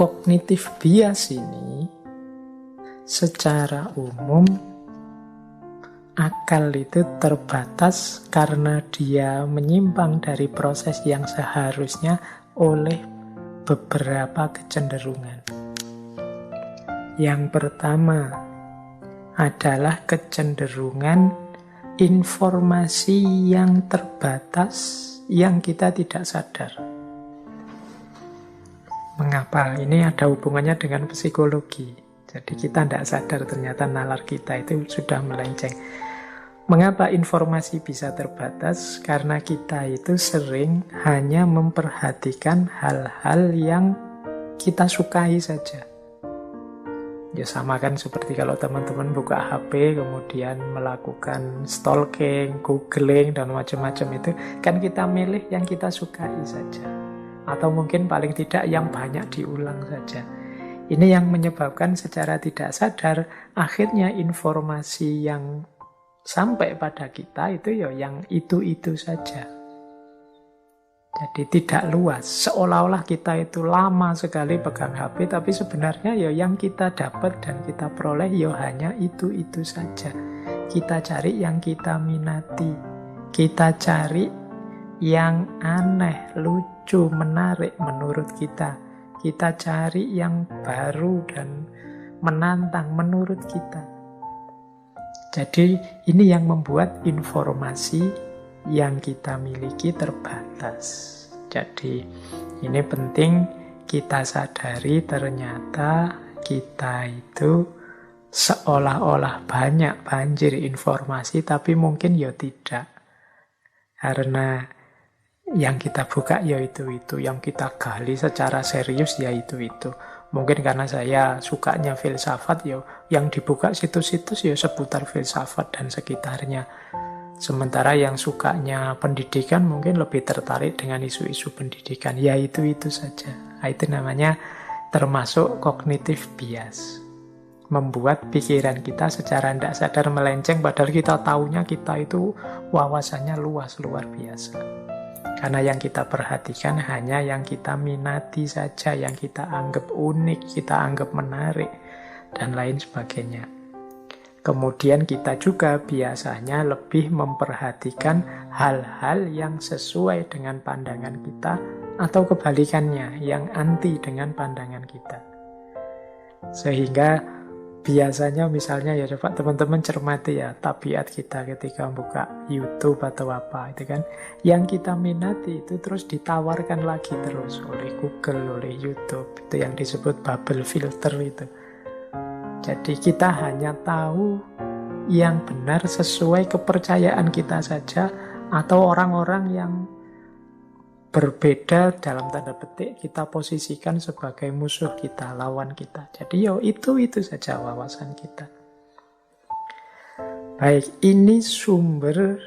kognitif bias ini secara umum akal itu terbatas karena dia menyimpang dari proses yang seharusnya oleh beberapa kecenderungan. Yang pertama adalah kecenderungan informasi yang terbatas yang kita tidak sadar. Mengapa? Ini ada hubungannya dengan psikologi. Jadi kita tidak sadar ternyata nalar kita itu sudah melenceng. Mengapa informasi bisa terbatas? Karena kita itu sering hanya memperhatikan hal-hal yang kita sukai saja. Ya sama kan seperti kalau teman-teman buka HP kemudian melakukan stalking, googling dan macam-macam itu, kan kita milih yang kita sukai saja. Atau mungkin paling tidak yang banyak diulang saja. Ini yang menyebabkan secara tidak sadar akhirnya informasi yang sampai pada kita itu ya yang itu-itu saja. Jadi tidak luas, seolah-olah kita itu lama sekali pegang HP, tapi sebenarnya ya yang kita dapat dan kita peroleh ya hanya itu-itu saja. Kita cari yang kita minati, kita cari yang aneh, lucu, menarik menurut kita. Kita cari yang baru dan menantang menurut kita. Jadi ini yang membuat informasi yang kita miliki terbatas. Jadi ini penting kita sadari ternyata kita itu seolah-olah banyak banjir informasi tapi mungkin ya tidak. Karena yang kita buka ya itu-itu, yang kita gali secara serius ya itu-itu. Mungkin karena saya sukanya filsafat ya yang dibuka situs-situs ya seputar filsafat dan sekitarnya. Sementara yang sukanya pendidikan mungkin lebih tertarik dengan isu-isu pendidikan. Ya itu-itu saja. Itu namanya termasuk cognitive bias. Membuat pikiran kita secara tidak sadar melenceng padahal kita tahunya kita itu wawasannya luas, luar biasa. Karena yang kita perhatikan hanya yang kita minati saja, yang kita anggap unik, kita anggap menarik, dan lain sebagainya. Kemudian kita juga biasanya lebih memperhatikan hal-hal yang sesuai dengan pandangan kita atau kebalikannya, yang anti dengan pandangan kita. Sehingga biasanya misalnya ya coba teman-teman cermati ya tabiat kita ketika buka YouTube atau apa itu kan, yang kita minati itu terus ditawarkan lagi terus oleh Google, oleh YouTube. Itu yang disebut bubble filter itu. Jadi kita hanya tahu yang benar sesuai kepercayaan kita saja, atau orang-orang yang berbeda dalam tanda petik kita posisikan sebagai musuh kita, lawan kita. Jadi ya itu saja wawasan kita. Baik, ini sumber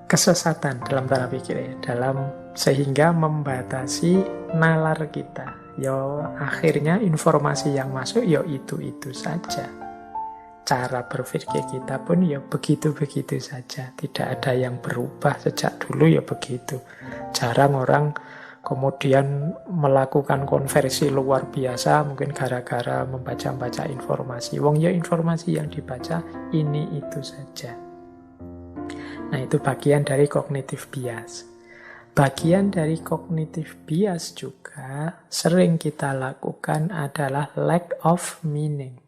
kesesatan dalam cara pikir ya, sehingga membatasi nalar kita. Ya akhirnya informasi yang masuk ya itu-itu saja. Cara berpikir kita pun ya begitu-begitu saja. Tidak ada yang berubah sejak dulu ya begitu. Jarang orang kemudian melakukan konversi luar biasa mungkin gara-gara membaca-baca informasi. Wong ya informasi yang dibaca ini itu saja. Nah itu bagian dari cognitive bias. Bagian dari cognitive bias juga sering kita lakukan adalah lack of meaning.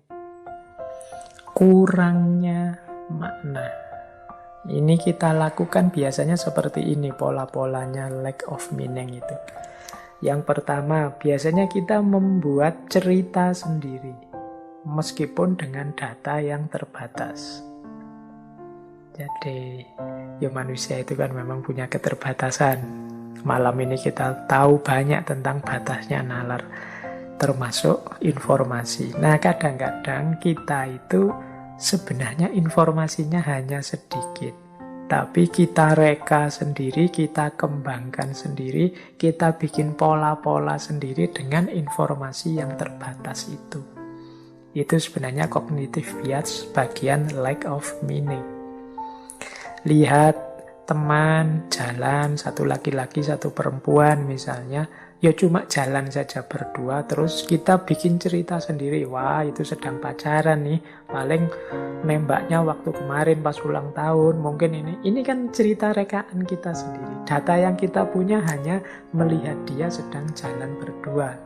Kurangnya makna. Ini kita lakukan biasanya seperti ini pola-polanya lack of meaning itu. Yang pertama, biasanya kita membuat cerita sendiri. Meskipun dengan data yang terbatas. Jadi ya manusia itu kan memang punya keterbatasan. Malam ini kita tahu banyak tentang batasnya nalar, termasuk informasi. Nah kadang-kadang kita itu sebenarnya informasinya hanya sedikit, tapi kita reka sendiri, kita kembangkan sendiri, kita bikin pola-pola sendiri dengan informasi yang terbatas itu. Itu sebenarnya cognitive bias bagian lack of meaning. Lihat teman jalan, satu laki-laki, satu perempuan misalnya, ya cuma jalan saja berdua, terus kita bikin cerita sendiri. Wah, itu sedang pacaran nih, paling nembaknya waktu kemarin pas ulang tahun, mungkin ini kan cerita rekaan kita sendiri. Data yang kita punya hanya melihat dia sedang jalan berdua,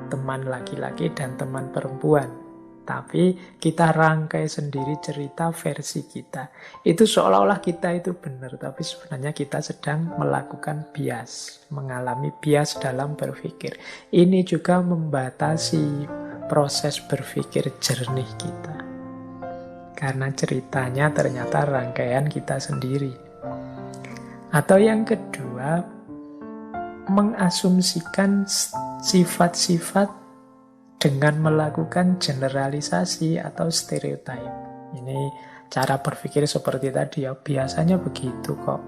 teman laki-laki dan teman perempuan. Tapi kita rangkai sendiri cerita versi kita. Itu seolah-olah kita itu benar, tapi sebenarnya kita sedang melakukan bias, mengalami bias dalam berpikir. Ini juga membatasi proses berpikir jernih kita. Karena ceritanya ternyata rangkaian kita sendiri. Atau yang kedua, mengasumsikan sifat-sifat dengan melakukan generalisasi atau stereotip. Ini cara berpikir seperti tadi ya, biasanya begitu kok.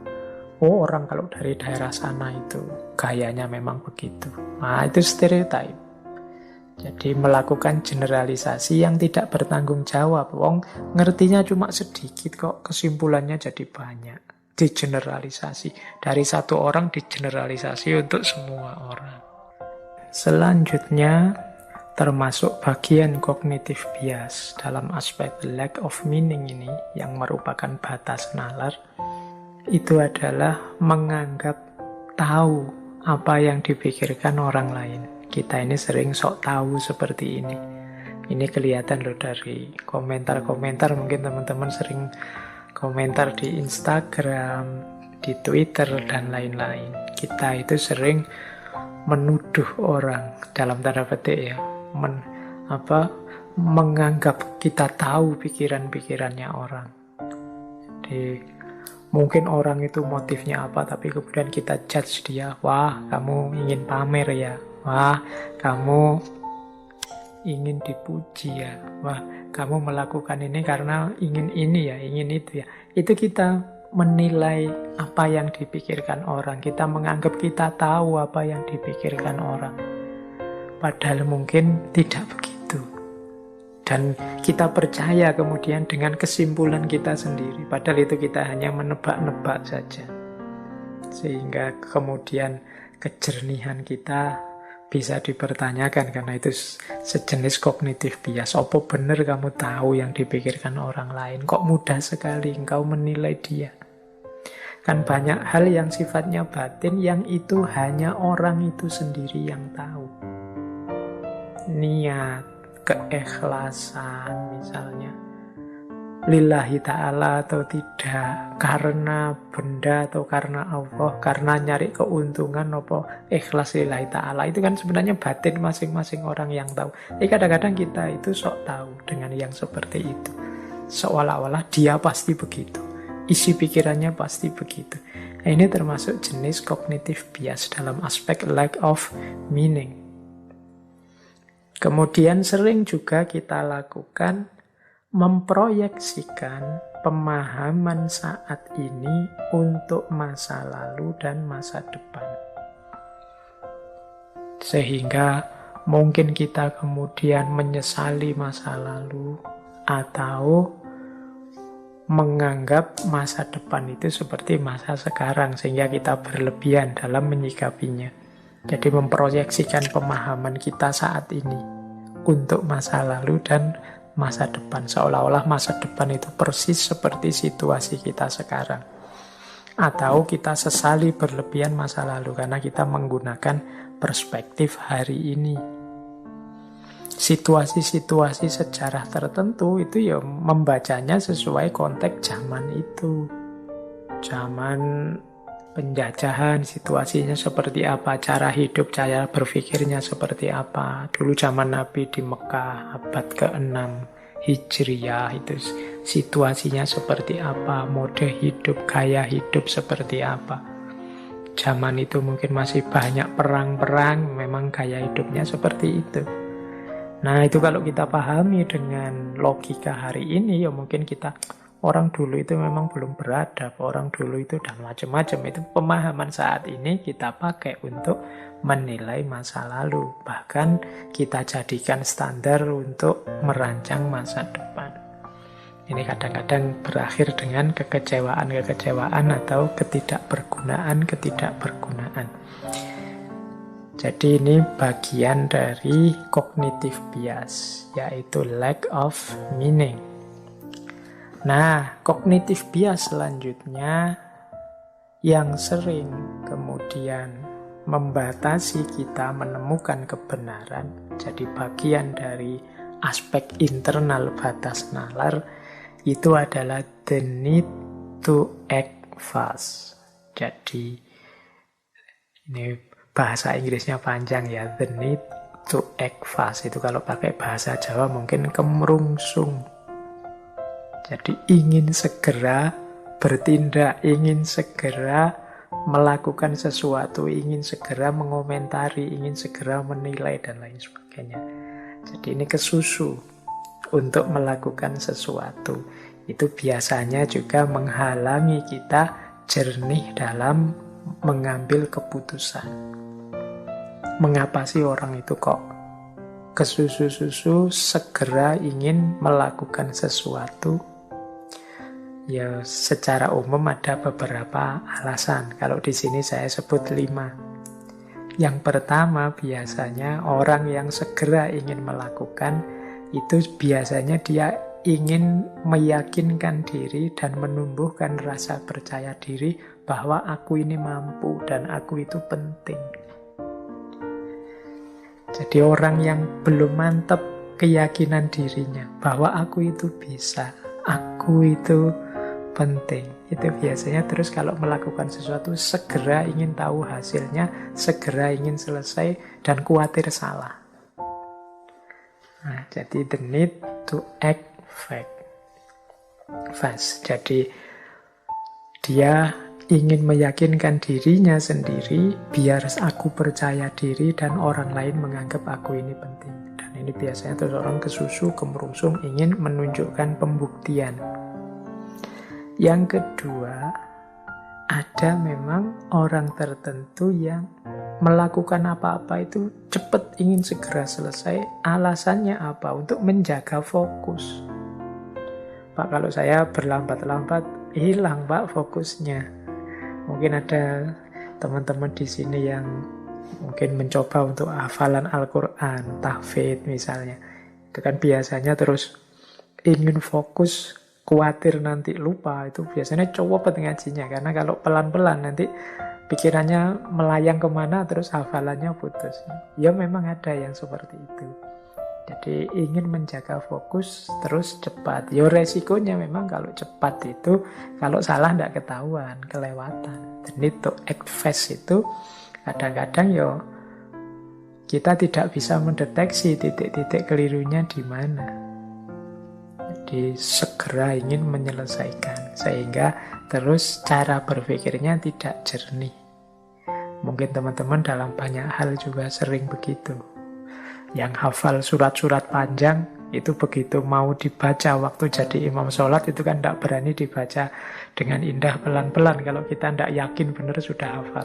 Oh, orang kalau dari daerah sana itu gayanya memang begitu. Nah, itu stereotip. Jadi melakukan generalisasi yang tidak bertanggung jawab. Wong ngertinya cuma sedikit kok, kesimpulannya jadi banyak. Digeneralisasi. Dari satu orang digeneralisasi untuk semua orang. Selanjutnya, termasuk bagian kognitif bias dalam aspek lack of meaning ini yang merupakan batas nalar, itu adalah menganggap tahu apa yang dipikirkan orang lain. Kita ini sering sok tahu seperti ini. Ini kelihatan loh dari komentar-komentar, mungkin teman-teman sering komentar di Instagram, di Twitter, dan lain-lain. Kita itu sering menuduh orang, dalam tanda petik ya, menganggap kita tahu pikiran-pikirannya orang. Jadi mungkin orang itu motifnya apa, tapi kemudian kita judge dia. Wah, kamu ingin pamer ya. Wah, kamu ingin dipuji ya. Wah, kamu melakukan ini karena ingin ini ya, ingin itu ya. Itu kita menilai apa yang dipikirkan orang. Kita menganggap kita tahu apa yang dipikirkan orang. Padahal mungkin tidak begitu. Dan kita percaya kemudian dengan kesimpulan kita sendiri. Padahal itu kita hanya menebak-nebak saja. Sehingga kemudian kejernihan kita bisa dipertanyakan. Karena itu sejenis kognitif bias. Apa benar kamu tahu yang dipikirkan orang lain? Kok mudah sekali engkau menilai dia? Kan banyak hal yang sifatnya batin yang itu hanya orang itu sendiri yang tahu. Niat, keikhlasan misalnya, lillahi ta'ala atau tidak, karena benda atau karena Allah, karena nyari keuntungan apa ikhlas lillahi ta'ala, itu kan sebenarnya batin masing-masing orang yang tahu. Kadang-kadang kita itu sok tahu dengan yang seperti itu, seolah-olah dia pasti begitu, isi pikirannya pasti begitu. Nah, ini termasuk jenis kognitif bias dalam aspek lack of meaning. Kemudian sering juga kita lakukan memproyeksikan pemahaman saat ini untuk masa lalu dan masa depan. Sehingga mungkin kita kemudian menyesali masa lalu atau menganggap masa depan itu seperti masa sekarang, sehingga kita berlebihan dalam menyikapinya. Jadi memproyeksikan pemahaman kita saat ini untuk masa lalu dan masa depan. Seolah-olah masa depan itu persis seperti situasi kita sekarang. Atau kita sesali berlebihan masa lalu karena kita menggunakan perspektif hari ini. Situasi-situasi sejarah tertentu itu ya membacanya sesuai konteks zaman itu. Zaman penjajahan, situasinya seperti apa, cara hidup, cara berpikirnya seperti apa. Dulu zaman Nabi di Mekah, abad ke-6 Hijriyah, itu situasinya seperti apa, mode hidup, gaya hidup seperti apa. Zaman itu mungkin masih banyak perang-perang, memang gaya hidupnya seperti itu. Nah, itu kalau kita pahami dengan logika hari ini, ya mungkin kita... Orang dulu itu memang belum beradab, orang dulu itu dan macam-macam. Itu pemahaman saat ini kita pakai untuk menilai masa lalu. Bahkan kita jadikan standar untuk merancang masa depan. Ini kadang-kadang berakhir dengan kekecewaan atau ketidakbergunaan. Jadi ini bagian dari cognitive bias, yaitu lack of meaning. Nah, cognitive bias selanjutnya yang sering kemudian membatasi kita menemukan kebenaran, jadi bagian dari aspek internal batas nalar, itu adalah the need to act fast. Jadi ini bahasa Inggrisnya panjang ya, the need to act fast. Itu kalau pakai bahasa Jawa mungkin kemerungsung. Jadi ingin segera bertindak, ingin segera melakukan sesuatu, ingin segera mengomentari, ingin segera menilai, dan lain sebagainya. Jadi ini kesusu untuk melakukan sesuatu. Itu biasanya juga menghalangi kita jernih dalam mengambil keputusan. Mengapa sih orang itu kok kesusu-susu segera ingin melakukan sesuatu? Ya, secara umum ada beberapa alasan. Kalau di sini saya sebut 5. Yang pertama, biasanya orang yang segera ingin melakukan itu biasanya dia ingin meyakinkan diri dan menumbuhkan rasa percaya diri bahwa aku ini mampu dan aku itu penting. Jadi orang yang belum mantap keyakinan dirinya bahwa aku itu bisa, aku itu penting, itu biasanya terus kalau melakukan sesuatu segera ingin tahu hasilnya, segera ingin selesai, dan khawatir salah. Nah, jadi the need to act fast. Jadi dia ingin meyakinkan dirinya sendiri biar aku percaya diri dan orang lain menganggap aku ini penting. Dan ini biasanya terus orang kesusu, kemerungsung, ingin menunjukkan pembuktian. Yang kedua, ada memang orang tertentu yang melakukan apa-apa itu cepat, ingin segera selesai. Alasannya apa? Untuk menjaga fokus. Pak, kalau saya berlambat-lambat, hilang Pak fokusnya. Mungkin ada teman-teman di sini yang mungkin mencoba untuk hafalan Al-Quran, tahfidz misalnya. Itu kan biasanya terus ingin fokus, khawatir nanti lupa, itu biasanya coba ngajinya, karena kalau pelan-pelan nanti pikirannya melayang kemana terus hafalannya putus. Ya memang ada yang seperti itu. Jadi ingin menjaga fokus terus cepat. Ya resikonya memang kalau cepat itu, kalau salah tidak ketahuan, kelewatan. The need to act fast itu kadang-kadang ya kita tidak bisa mendeteksi titik-titik kelirunya di mana. Jadi segera ingin menyelesaikan, sehingga terus cara berpikirnya tidak jernih. Mungkin teman-teman dalam banyak hal juga sering begitu. Yang hafal surat-surat panjang itu begitu mau dibaca waktu jadi imam sholat itu kan tidak berani dibaca dengan indah, pelan-pelan. Kalau kita tidak yakin benar sudah hafal,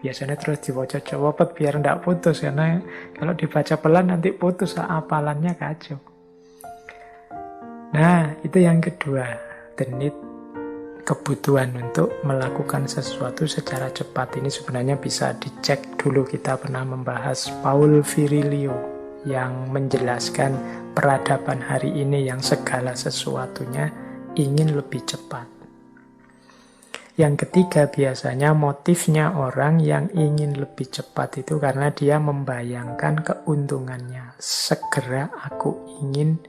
biasanya terus dibaca-baca biar tidak putus, karena kalau dibaca pelan nanti putus, hafalannya kacau. Nah, itu yang kedua, the need, kebutuhan untuk melakukan sesuatu secara cepat. Ini sebenarnya bisa dicek dulu, kita pernah membahas Paul Virilio yang menjelaskan peradaban hari ini yang segala sesuatunya ingin lebih cepat. Yang ketiga, biasanya motifnya orang yang ingin lebih cepat itu karena dia membayangkan keuntungannya. Segera aku ingin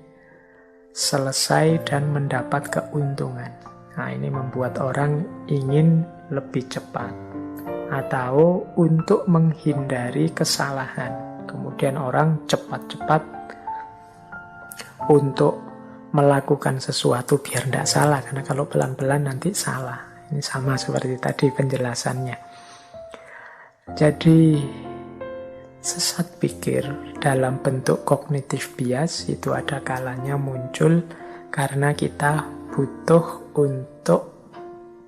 selesai dan mendapat keuntungan. Nah, ini membuat orang ingin lebih cepat. Atau untuk menghindari kesalahan. Kemudian orang cepat-cepat untuk melakukan sesuatu biar tidak salah. Karena kalau pelan-pelan nanti salah. Ini sama seperti tadi penjelasannya. Jadi sesat pikir dalam bentuk cognitive bias itu ada kalanya muncul karena kita butuh untuk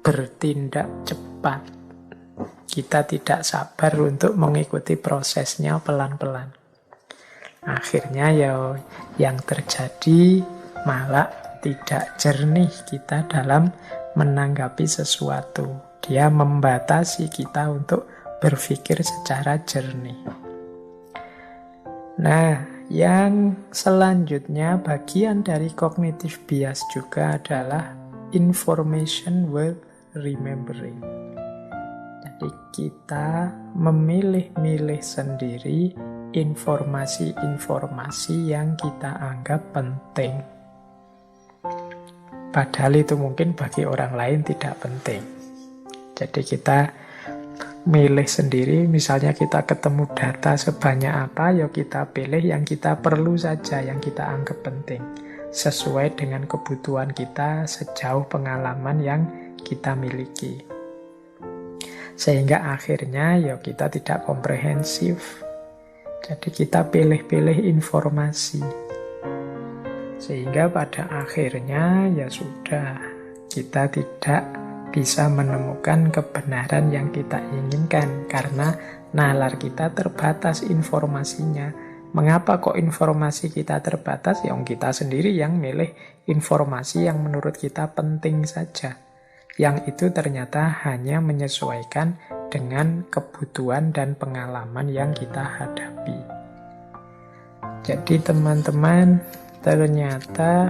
bertindak cepat. Kita tidak sabar untuk mengikuti prosesnya pelan-pelan. Akhirnya ya yang terjadi malah tidak jernih kita dalam menanggapi sesuatu. Dia membatasi kita untuk berpikir secara jernih. Nah, yang selanjutnya bagian dari cognitive bias juga adalah information worth remembering. Jadi kita memilih-milih sendiri informasi-informasi yang kita anggap penting. Padahal itu mungkin bagi orang lain tidak penting. Jadi kita milih sendiri, misalnya kita ketemu data sebanyak apa, ya kita pilih yang kita perlu saja, yang kita anggap penting. Sesuai dengan kebutuhan kita sejauh pengalaman yang kita miliki. Sehingga akhirnya ya kita tidak komprehensif. Jadi kita pilih-pilih informasi. Sehingga pada akhirnya ya sudah, kita tidak bisa menemukan kebenaran yang kita inginkan karena nalar kita terbatas informasinya. Mengapa kok informasi kita terbatas? Yang kita sendiri yang milih informasi yang menurut kita penting saja. Yang itu ternyata hanya menyesuaikan dengan kebutuhan dan pengalaman yang kita hadapi. Jadi teman-teman, ternyata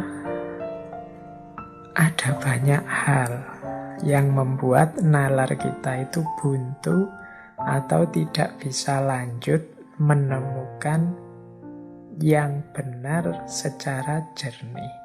ada banyak hal yang membuat nalar kita itu buntu atau tidak bisa lanjut menemukan yang benar secara jernih.